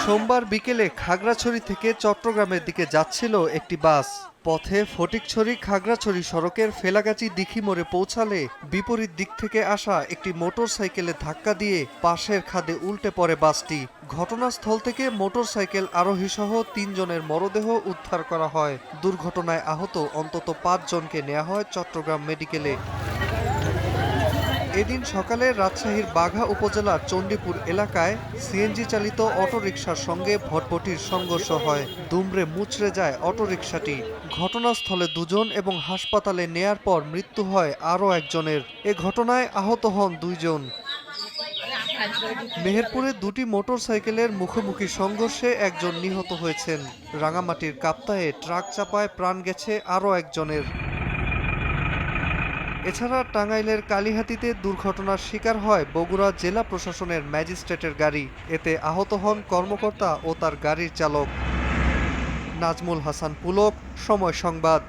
সোমবার বিকেলে খাগড়াছড়ি থেকে চট্টগ্রামের দিকে যাচ্ছিল একটি বাস। পথে ফটিকছড়ি খাগড়াছড়ি সড়কের ফেলাগাছি দিঘি মোড়ে পৌঁছালে বিপরীত দিক থেকে আসা একটি মোটরসাইকেলে ধাক্কা দিয়ে পাশের খাদে উল্টে পড়ে বাসটি। ঘটনাস্থল থেকে মোটরসাইকেল আরোহীসহ ৩ জনের মরদেহ উদ্ধার করা হয়। দুর্ঘটনায় আহত অন্তত ৫ জনকে নেওয়া হয় চট্টগ্রাম মেডিকেলে। এদিন সকালে রাজশাহীর বাঘা উপজেলার চণ্ডীপুর এলাকায় সিএনজি চালিত অটোরিকশার সঙ্গে ভটভটির সংঘর্ষ হয়। দুমড়ে মুচড়ে যায় অটোরিকশাটি। ঘটনাস্থলে ২ জন এবং হাসপাতালে নেয়ার পর মৃত্যু হয় আরও একজনের। এ ঘটনায় আহত হন ২ জন। মেহেরপুরে ২টি মোটরসাইকেলের মুখোমুখি সংঘর্ষে একজন নিহত হয়েছেন। রাঙামাটির কাপ্তায়ে ট্রাক চাপায় প্রাণ গেছে আরও একজনের। এছাড়া টাঙ্গাইলের কালিহাতীতে দুর্ঘটনার শিকার হয় বগুড়া জেলা প্রশাসনের ম্যাজিস্ট্রেটের গাড়ি। এতে আহত হন কর্মকর্তা ও তার গাড়ির চালক। নাজমুল হাসান পুলক, সময় সংবাদ।